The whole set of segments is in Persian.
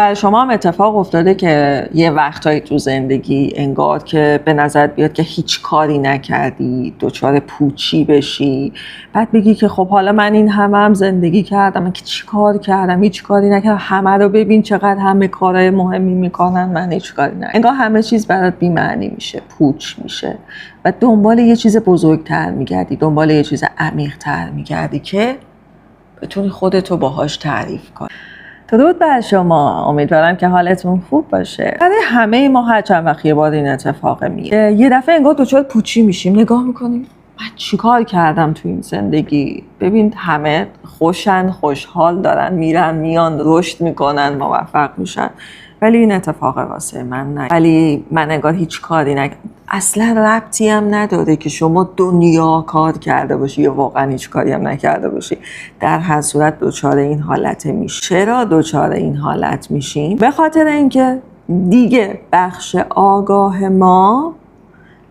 برای شما هم اتفاق افتاده که یه وقتایی تو زندگی انگار که به نظر بیاد که هیچ کاری نکردی، دچار پوچی بشی، بعد بگی که خب حالا من این هم زندگی کردم، من که چی کار کردم؟ هیچ کاری نکردم. همه رو ببین چقدر همه کارهای مهمی میکنن، من هیچ کاری نکردم. انگار همه چیز برات بی‌معنی میشه، پوچ میشه و دنبال یه چیز بزرگتر میگردی، دنبال یه چیز عمیق‌تر میگردی که بتونی خودتو باهاش تعریف کنی. درود بر شما، امیدوارم که حالتون خوب باشه. برای همه ما هر چند وقت یه بار این اتفاق میفته، یه دفعه انگار دچار پوچی میشیم، نگاه میکنیم من چیکار کردم تو این زندگی؟ ببین همه خوشن، خوشحال دارن، میرن میان، رشد میکنن، موفق میشن، ولی این اتفاق واسه من نه. ولی من انگار هیچ کاری نکردم. اصلا ربطی هم نداره که شما دنیا کار کرده باشی یا واقعا هیچ کاری هم نکرده باشی. در هر صورت دچار این حالت میشی. چرا دچار این حالت میشیم؟ به خاطر اینکه دیگه بخش آگاه ما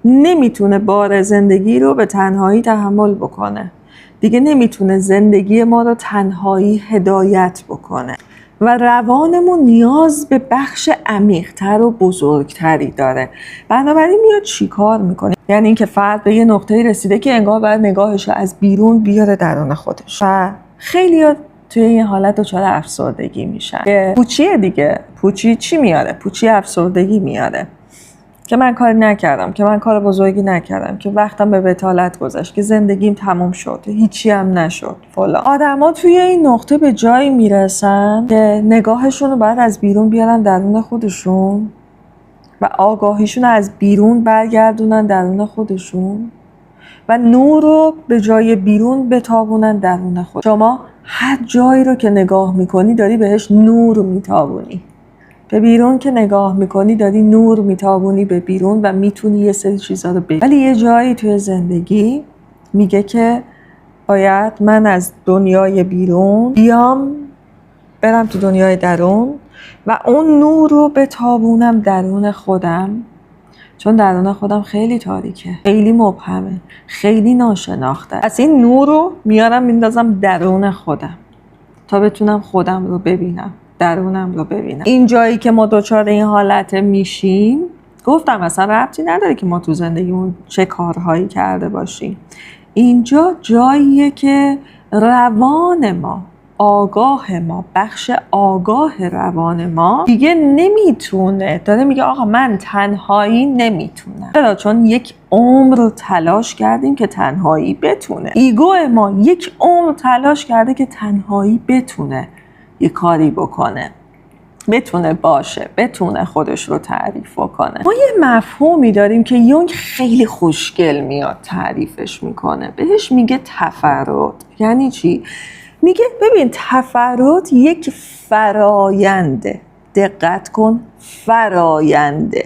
نمیتونه بار زندگی رو به تنهایی تحمل بکنه. دیگه نمیتونه زندگی ما رو تنهایی هدایت بکنه و روانمون نیاز به بخش عمیق‌تر و بزرگتری داره. بنابراین میاد چی کار میکنه؟ یعنی اینکه فرد به یه نقطه‌ای رسیده که انگار باید نگاهش رو از بیرون بیاره درون خودش و خیلی‌ها توی این حالت دچار افسردگی میشن. که پوچیه دیگه. پوچی چی میاره؟ پوچی افسردگی میاره. که من کاری نکردم، که من کار بزرگی نکردم، که وقتم به بطالت گذشت، که زندگیم تموم شد، هیچی هم نشد فلان. آدما توی این نقطه به جایی میرسن که نگاهشون رو باید از بیرون بیارن درون خودشون و آگاهیشون رو از بیرون برگردونن درون خودشون و نور رو به جای بیرون بتابونن درون خود. شما هر جایی رو که نگاه میکنی داری بهش نور میتابونی. به بیرون که نگاه میکنی داری نور میتابونی به بیرون و میتونی یه سری چیزا رو ببینی. ولی یه جایی توی زندگی میگه که باید من از دنیای بیرون بیام برم تو دنیای درون و اون نور رو بتابونم درون خودم، چون درون خودم خیلی تاریکه، خیلی مبهمه، خیلی ناشناخته. از این نور رو میارم میندازم درون خودم تا بتونم خودم رو ببینم، درونم رو ببینم. این جایی که ما دچار این حالت میشیم، گفتم اصلا ربطی نداره که ما تو زندگیمون چه کارهایی کرده باشیم. اینجا جاییه که روان ما، آگاه ما، بخش آگاه روان ما دیگه نمیتونه، داره میگه آقا من تنهایی نمیتونم. چرا؟ چون یک عمر رو تلاش کردیم که تنهایی بتونه. ایگو ما یک عمر تلاش کرده که تنهایی بتونه یه کاری بکنه، بتونه باشه، بتونه خودش رو تعریف کنه. ما یه مفهومی داریم که یونگ خیلی خوشگل میاد تعریفش میکنه، بهش میگه تفرد. یعنی چی؟ میگه ببین تفرد یک فراینده، دقت کن، فراینده،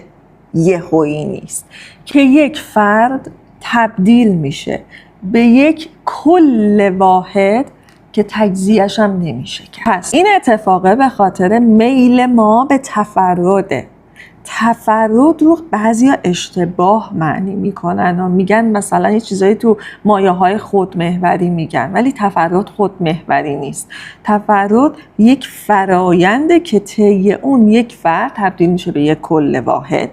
یهویی نیست که یک فرد تبدیل میشه به یک کل واحد که تجزیه‌اش هم نمیشه کرد. پس این اتفاقه به خاطر میل ما به تفرده. تفرد رو بعضیا اشتباه معنی میکنن و میگن مثلا یه چیزایی تو مایه‌های خودمحوری میگن، ولی تفرد خودمحوری نیست. تفرد یک فراینده که طی اون یک فرد تبدیل میشه به یک کل واحد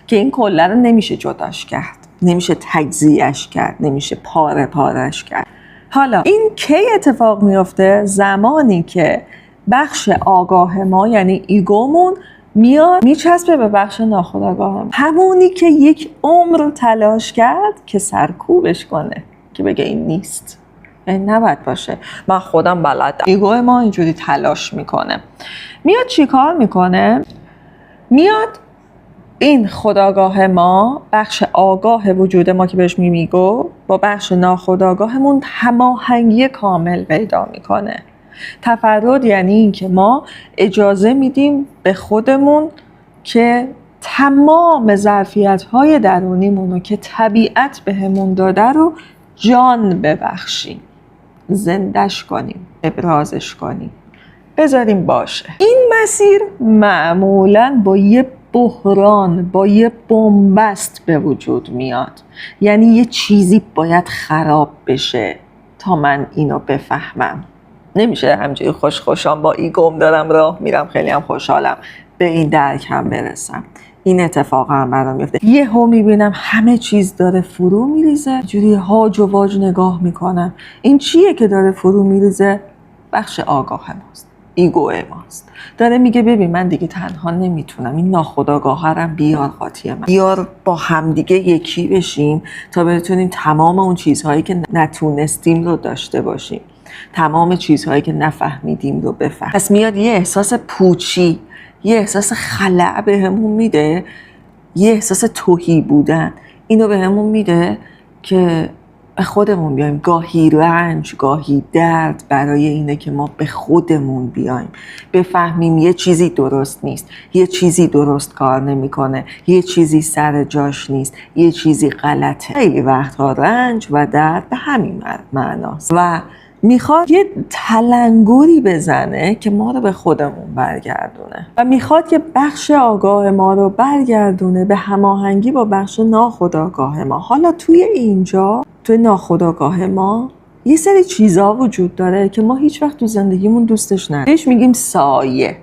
که این کل رو نمیشه جداش کرد، نمیشه تجزیه‌اش کرد، نمیشه پاره پارش کرد. حالا این کی اتفاق میفته؟ زمانی که بخش آگاه ما یعنی ایگومون میاد میچسبه به بخش ناخودآگاه، همونی که یک عمر تلاش کرد که سرکوبش کنه، که بگه این نیست، این نباید باشه، من خودم بلدم. ایگو ما اینجوری تلاش میکنه. میاد چی کار میکنه؟ میاد این خودآگاه ما، بخش آگاه وجود ما که بهش میگو، با بخش ناخودآگاهمون هماهنگی کامل پیدا میکنه. تفرد یعنی این که ما اجازه میدیم به خودمون که تمام ظرفیت‌های درونیمون رو که طبیعت بهمون داده رو جان ببخشیم، زندش کنیم، ابرازش کنیم، بذاریم باشه. این مسیر معمولاً با یه بحران، با یه بنبست به وجود میاد. یعنی یه چیزی باید خراب بشه تا من اینو بفهمم. نمیشه همینجوری خوشم با ایگوم دارم راه میرم خیلی هم خوشحالم به این درک هم برسم. این اتفاق هم برام میفته. یهو میبینم همه چیز داره فرو میریزه، جوری هاج و واج نگاه میکنم. این چیه که داره فرو میریزه؟ بخش آگاه ماست، ایگو ماست. داره میگه ببین من دیگه تنها نمیتونم، این ناخودآگاه رم بیار قاطی من، بیار با همدیگه یکی بشیم تا بتونیم تمام اون چیزهایی که نتونستیم رو داشته باشیم، تمام چیزهایی که نفهمیدیم رو بفهم. پس میاد یه احساس پوچی، یه احساس خلأ بهمون میده، یه احساس تهی بودن اینو بهمون میده که به خودمون بیایم. گاهی رنج، گاهی درد برای اینه که ما به خودمون بیایم، بفهمیم یه چیزی درست نیست، یه چیزی درست کار نمیکنه، یه چیزی سر جاش نیست، یه چیزی غلطه. خیلی وقتها رنج و درد به همین معناست و میخواد یه تلنگری بزنه که ما رو به خودمون برگردونه و میخواد یه بخش آگاه ما رو برگردونه به هماهنگی با بخش ناخودآگاه ما. حالا توی اینجا، توی ناخودآگاه ما یه سری چیزا وجود داره که ما هیچ وقت تو زندگیمون دوستش نداریم. بهش میگیم سایه،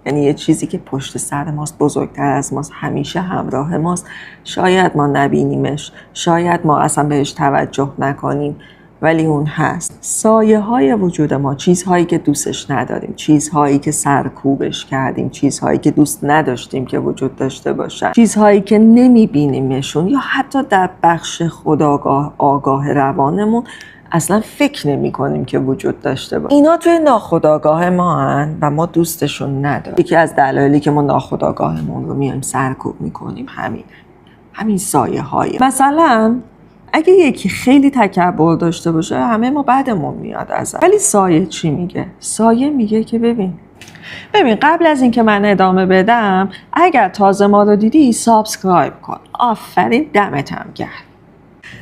یعنی یه چیزی که پشت سر ماست، بزرگتر از ماست، همیشه همراه ماست. شاید ما نبینیمش، شاید ما اصلا بهش توجه نکنیم، ولی اون هست. سایه های وجود ما، چیزهایی که دوستش نداریم، چیزهایی که سرکوبش کردیم، چیزهایی که دوست نداشتیم که وجود داشته باشن، چیزهایی که نمیبینیمشون یا حتی در بخش خودآگاه، آگاه روانمون اصلا فکر نمی کنیم که وجود داشته باشه. اینا توی ناخودآگاه ما هن و ما دوستشون نداریم. یکی از دلایلی که ما ناخودآگاهمون رو میایم سرکوب میکنیم همین سایه های. مثلا اگه یکی خیلی تکبر داشته باشه همه ما بعدمون میاد ازش. ولی سایه چی میگه؟ سایه میگه که ببین قبل از اینکه من ادامه بدم اگر تازه ما رو دیدی سابسکرایب کن. آفرین، دمتم گرم.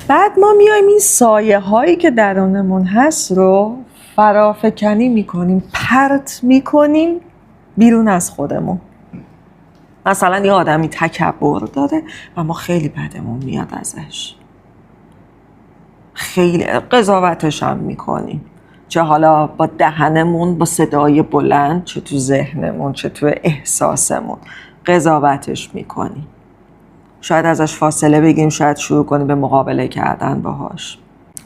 بعد ما میایم این سایه هایی که درونمون هست رو فرافکنی میکنیم، پرت میکنیم بیرون از خودمون. مثلا یه آدمی تکبر داره و ما خیلی بدمون میاد ازش، خیلی قضاوتش هم میکنیم، چه حالا با دهنمون، با صدای بلند، چه تو ذهنمون، چه تو احساسمون قضاوتش میکنیم. شاید ازش فاصله بگیریم، شاید شروع کنیم به مقابله کردن باهاش.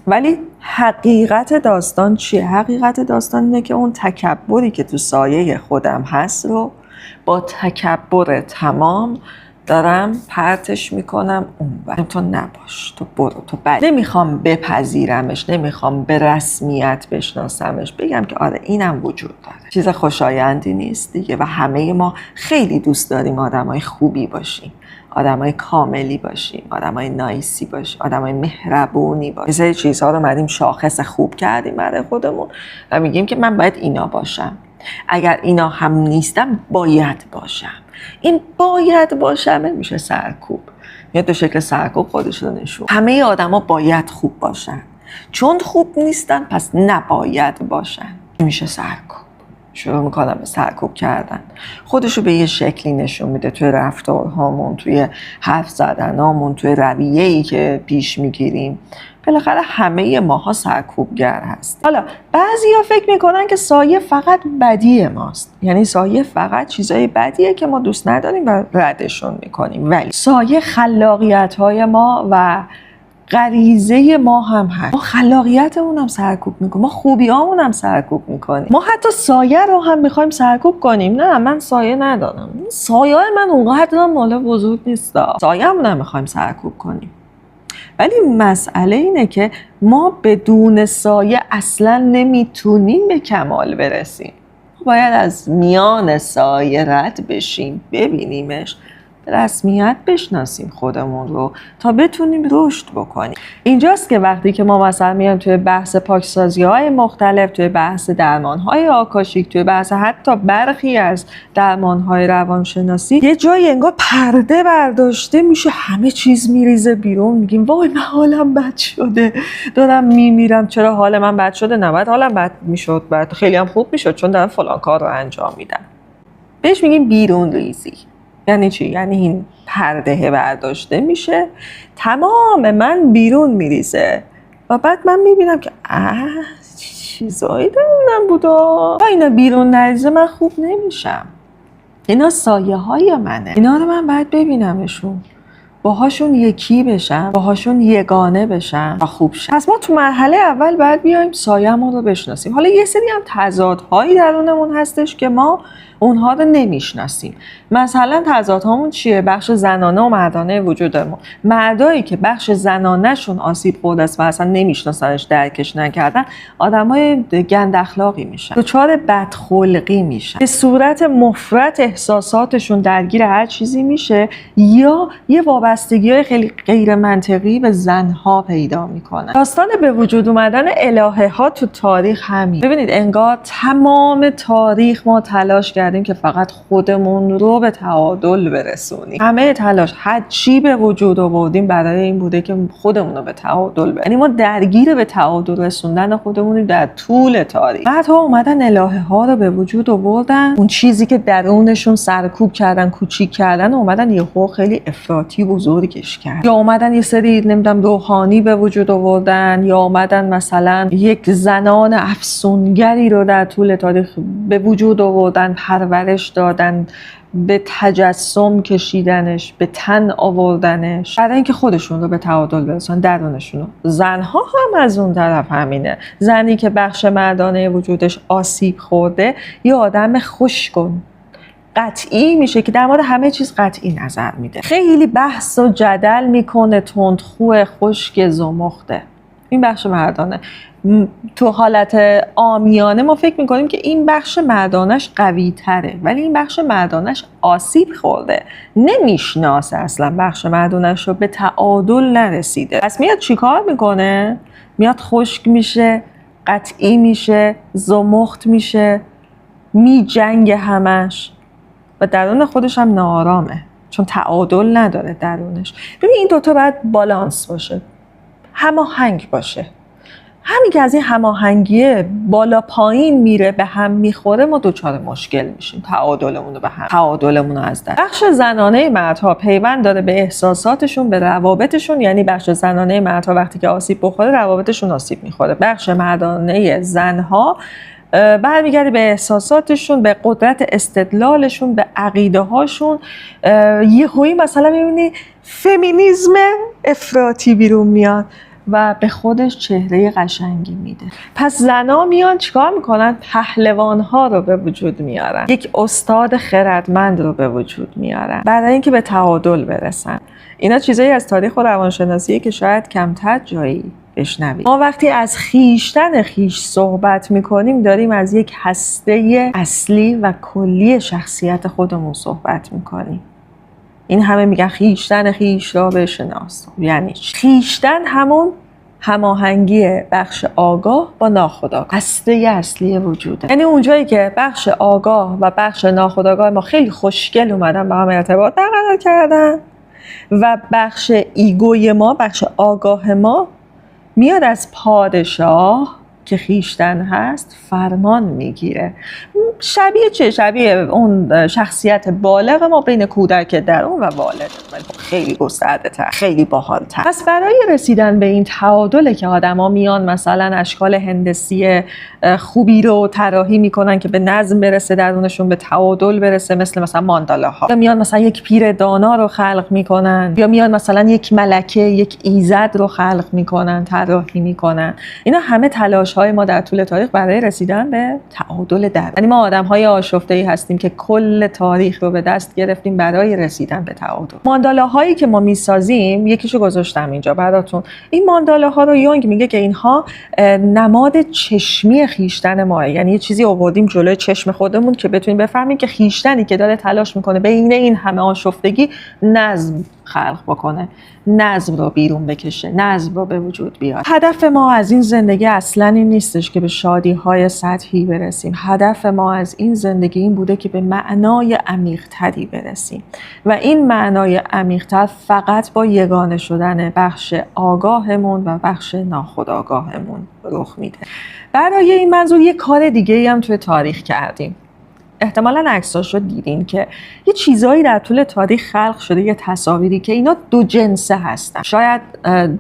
ولی حقیقت داستان چیه؟ حقیقت داستان اینه که اون تکبری که تو سایه خودم هست رو با تکبر تمام دارم پرتش میکنم اونور. تو نباش، تو برو، تو بد. نمیخوام بپذیرمش، نمیخوام به رسمیت بشناسمش، بگم که آره اینم وجود داره. چیز خوشایندی نیست دیگه و همه ما خیلی دوست داریم آدمای خوبی باشیم، آدمای کاملی باشیم، آدمای نایسی باشیم، آدمای مهربونی باشیم. یه سری چیزها رو اومدیم شاخص خوب کردیم برای خودمون و میگیم که من باید اینا باشم. اگر اینا هم نیستم باید باشم. این باید باشم میشه سرکوب. میاد به شکل سرکوب خودش رو نشون. همه آدما باید خوب باشن، چون خوب نیستن پس نباید باشن. میشه سرکوب. شروع میکنم به سرکوب کردن، خودشو به یه شکلی نشون میده توی رفتارهامون، توی حرف زدنامون، توی رویه‌ای که پیش میگیریم. بالاخره همه ماها سرکوبگر هست. حالا بعضیا فکر میکنن که سایه فقط بدی ماست، یعنی سایه فقط چیزای بدیه که ما دوست نداریم و ردشون میکنیم. ولی سایه خلاقیت‌های ما و غریزه ما هم هست. ما خلاقیتمون هم سرکوب میکنیم، ما خوبیامون هم سرکوب میکنیم. ما حتی سایه رو هم میخوایم سرکوب کنیم. نه من سایه ندارم، سایه من اونقدر مال بزرگ نیست، سایه همون هم میخوایم سرکوب کنیم. ولی مسئله اینه که ما بدون سایه اصلا نمیتونیم به کمال برسیم. باید از میان سایه رد بشیم، ببینیمش، رسمیت بشناسیم خودمون رو تا بتونیم رشد بکنیم. اینجاست که وقتی که ما مثلا میایم توی بحث پاکسازی‌های مختلف، توی بحث درمان‌های آکاشیک، توی بحث حتی برخی از درمان‌های روانشناسی، یه جایی انگار پرده برداشته میشه، همه چیز میریزه بیرون، میگیم وای من حالم بد شده، دارم میمیرم. چرا حال من بد شده؟ نباید حالم بد میشد، بعد خیلی هم خوب میشد چون دارم فلان کار رو انجام میدم. بهش میگیم بیرون ریزی. یعنی چی؟ یعنی این پرده برداشته میشه، تمام من بیرون میریزه و بعد من میبینم که چیزایی درونم بودا، تا اینا بیرون نریزه من خوب نمیشم. اینا سایه های منه، اینا رو من باید ببینمشون، باهاشون یکی بشم، باهاشون یگانه بشم و خوب شم. پس ما تو مرحله اول باید بیایم سایه‌مون رو بشناسیم. حالا یه سری هم تضادهایی درونمون هستش که ما اونها رو نمیشناسیم. مثلا تضادهامون چیه؟ بخش زنانه و مردانه وجودمون. مردایی که بخش زنانه‌شون آسیب خورده است و اصلا نمیشناسنش، درکش نکردن، آدمای گند اخلاقی میشن، دچار بدخلقی میشن، به صورت مفرط احساساتشون درگیر هر چیزی میشه، یا یه وابستگی‌های خیلی غیر منطقی به زنها پیدا میکنن. داستان به وجود اومدن الهه ها تو تاریخ همین. ببینید انگار تمام تاریخ ما تلاش کردیم که فقط خودمون رو به تعادل برسونیم. همه تلاش هر چی به وجود آوردیم برای این بوده که خودمون رو به تعادل برسونیم. یعنی ما درگیر به تعادل رسوندن خودمونیم در طول تاریخ. بعدها اومدن الهه ها رو به وجود آوردن، اون چیزی که درونشون سرکوب کردن، کوچیک کردن، اومدن یهو خیلی افراطی بزرگش کرد. یا اومدن یه سری نمیدونم روحانی به وجود آوردن، یا اومدن مثلا یک زنان افسونگری رو در طول تاریخ به وجود آوردن، پرورش دادن، به تجسم کشیدنش، به تن آوردنش، برای اینکه خودشون رو به تعادل برسونن، درونشون رو. زنها هم از اون طرف همینه. زنی که بخش مردانه وجودش آسیب خورده یه آدم خشک قطعی میشه که در مورد همه چیز قطعی نظر میده، خیلی بحث و جدل میکنه، تندخو، خشک، زمخته. این بخش مردانه. تو حالت عامیانه ما فکر میکنیم که این بخش مردانش قوی تره، ولی این بخش مردانش آسیب خورده، نمیشناسه اصلا بخش مردانش رو، به تعادل نرسیده. پس میاد چیکار میکنه؟ میاد خشک میشه، قطعی میشه، زمخت میشه، میجنگه همش و درون خودش هم ناآرامه، چون تعادل نداره درونش. ببین این دوتا باید بالانس باشه، هماهنگ باشه. همین که از این هماهنگیه بالا پایین میره، به هم میخوره، ما دوچار مشکل میشیم، تعادلمون رو از دست. بخش زنانه مردها پیوند داره به احساساتشون، به روابطشون. یعنی بخش زنانه مردها وقتی که آسیب بخوره، روابطشون آسیب میخوره. بخش مردانه زنها برمیگرده به احساساتشون، به قدرت استدلالشون، به عقیده هاشون. یهویی مثلا میبینی فمینیسم افراطی بیرون میاد و به خودش چهره قشنگی میده. پس زنا میان چیکار میکنن؟ پهلوان ها رو به وجود میارن، یک استاد خردمند رو به وجود میارن برای اینکه به تعادل برسن. اینا چیزایی از تاریخ و روانشناسیه که شاید کمتر جایی بشنوید. ما وقتی از خیشتن خیش صحبت میکنیم، داریم از یک هسته اصلی و کلی شخصیت خودمون صحبت میکنیم. این همه میگن خیشتن خیش را بشناس. یعنی خیشتن همون هماهنگی بخش آگاه با ناخودآگاه، هسته اصلی وجوده. یعنی اونجایی که بخش آگاه و بخش ناخودآگاه ما خیلی خوشگل اومدن با هم ارتباط برقرار کردن و بخش ایگوی ما، بخش آگاه ما، میاد از پادشاه که خیشتن هست فرمان میگیره. شبیه چه؟ شبیه اون شخصیت بالغ ما بین کودک درون و والد، ولی خیلی گسترده تر، خیلی باحال تر. پس برای رسیدن به این تعادله که آدما میان مثلا اشکال هندسی خوبی رو طراحی میکنن که به نظم برسه درونشون، به تعادل برسه، مثلا ماندالاها. یا میان مثلا یک پیر دانا رو خلق میکنن، یا میان مثلا یک ملکه، یک ایزد رو خلق میکنن، طراحی میکنن. اینا همه تلاش های ما در طول تاریخ برای رسیدن به تعادل درون. یعنی ما آدم‌های آشفته‌ای هستیم که کل تاریخ رو به دست گرفتیم برای رسیدن به تعادل. ماندالاهایی که ما میسازیم، یکیشو گذاشتم اینجا براتون. این ماندالاها رو یونگ میگه که اینها نماد چشمی خیشتن ماه. یعنی یه چیزی آوردیم جلوی چشم خودمون که بتونیم بفهمیم که خیشتنی که داره تلاش میکنه بین این همه آشفتگی نظم خلق بکنه، نظم رو بیرون بکشه، نظم رو به وجود بیاره. هدف ما از این زندگی اصلاً این نیستش که به شادی‌های سطحی برسیم. هدف ما از این زندگی این بوده که به معنای عمیق‌تری برسیم و این معنای عمیق‌تر فقط با یگانه شدن بخش آگاهمون و بخش ناخودآگاهمون رخ میده. برای این منظور یک کار دیگه‌ای هم توی تاریخ کردیم. احتمالاً عکساشو دیدین که یه چیزایی در طول تاریخ خلق شده، یه تصاویری که اینا دو جنسه هستن. شاید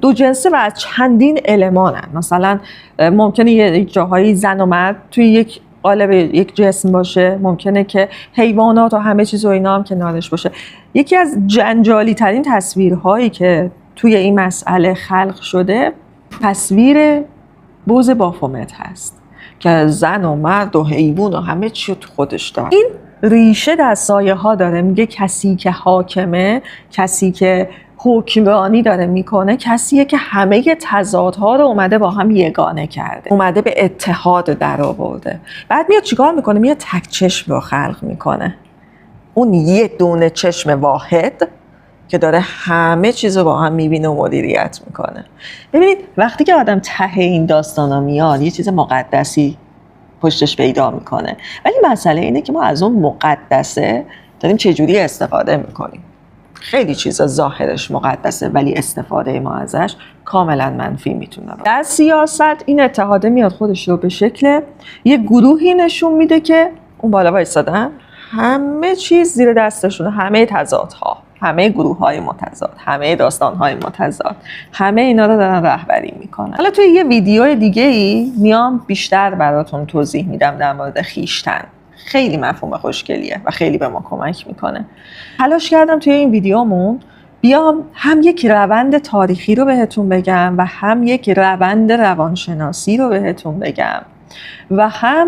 دو جنسه و از چندین المانن. مثلا ممکنه یک جاهایی زن و مرد توی یک قالب یک جسم باشه، ممکنه که حیوانات و همه چیز و اینا هم کنارش باشه. یکی از جنجالی ترین تصویرهایی که توی این مسئله خلق شده تصویر بز بافومت هست که زن و مرد و حیوان و همه چی تو خودش داره. این ریشه در سایه ها داره. میگه کسی که حاکمه، کسی که حکمرانی داره میکنه، کسیه که همه تضادها رو اومده با هم یگانه کرده، اومده به اتحاد در آورده. بعد میاد چیکار میکنه؟ میاد تک چشم رو خلق میکنه. اون یه دونه چشم واحد که داره همه چیز رو با هم میبینه و مدیریت میکنه. ببینید وقتی که آدم ته این داستانا میاد یه چیز مقدسی پشتش پیدا میکنه، ولی مسئله اینه که ما از اون مقدسه داریم چجوری استفاده میکنیم. خیلی چیزا ظاهرش مقدسه ولی استفاده ما ازش کاملا منفی میتونه باشه. در سیاست این اتحاده میاد خودش رو به شکل یه گروهی نشون میده که اون بالا وایسادن، همه چیز زیر دستشونه، همه تضادها، همه گروه‌های متضاد، همه داستان‌های متضاد، همه اینا رو دارن رهبری میکنن. حالا توی یه ویدیو دیگه‌ای میام بیشتر براتون توضیح میدم در مورد خویشتن. خیلی مفهوم خوشگلیه و خیلی به ما کمک میکنه. تلاش کردم توی این ویدیومون بیام هم یک روند تاریخی رو بهتون بگم و هم یک روند روانشناسی رو بهتون بگم و هم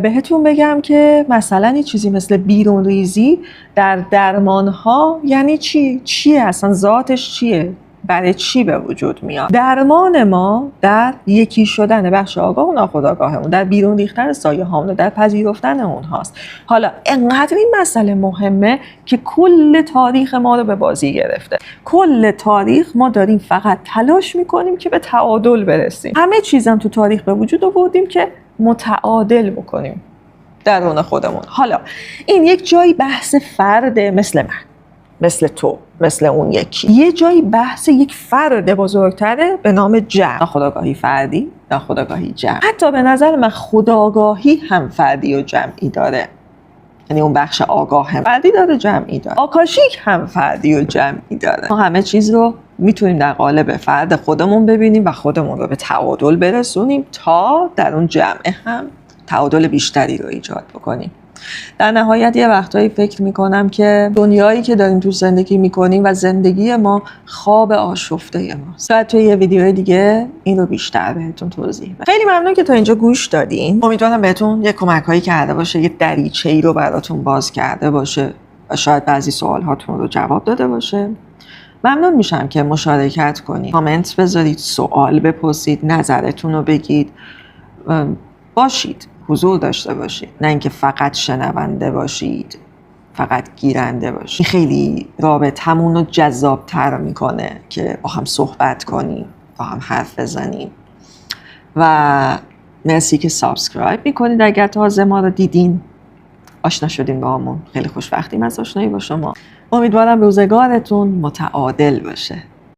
بهتون بگم که مثلا این چیزی مثل بیرون ریزی در درمانها یعنی چیه اصلا، ذاتش چیه، برای چی به وجود میاد. درمان ما در یکی شدن بخش آگاه و ناخودآگاهمون، در بیرون ریختن سایه هامون، در پذیرفتن اونهاست. حالا انقدر این مسئله مهمه که کل تاریخ ما رو به بازی گرفته. کل تاریخ ما داریم فقط تلاش میکنیم که به تعادل برسیم. همه چیزم تو تاریخ به وجود آوردیم که متعادل بکنیم درون خودمون. حالا این یک جایی بحث فرده، مثل من، مثل تو، مثل اون یکی. یه جایی بحث یک فرد بزرگتره به نام جمع. ناخودآگاهی فردی، ناخودآگاهی جمع. حتی به نظر من خودآگاهی هم فردی و جمعی داره. یعنی اون بخش آگاه هم فردی داره، جمعی داره. آکاشیک هم فردی و جمعی داره. ما همه چیز رو میتونیم در قالب فرد خودمون ببینیم و خودمون رو به تعادل برسونیم تا در اون جمع هم تعادل بیشتری رو ایجاد بکنیم. در نهایت یه وقتایی فکر میکنم که دنیایی که داریم تو زندگی میکنیم و زندگی ما خواب آشفته ماست. شاید توی یه ویدیو دیگه این رو بیشتر بهتون توضیح بدم. خیلی ممنون که تا اینجا گوش دادین. امیدوارم بهتون یه کمکایی کرده باشه، یه دریچه‌ای رو براتون باز کرده باشه و شاید بعضی سوالهاتون رو جواب داده باشه. ممنون میشم که مشارکت کنید، کامنت بذارید، سوال بپرسید، نظرتون رو بگید. باشید، حضور داشته باشید، نه اینکه فقط شنونده باشید، فقط گیرنده باشید. خیلی رابطمون رو جذاب‌تر میکنه که با هم صحبت کنیم، با هم حرف بزنیم. و مرسی که سابسکرایب میکنید اگر تازه ما رو دیدین، آشنا شدین با همون. خیلی خوشبختیم از آشنایی با شما. امیدوارم روزگارتون متعادل باشه.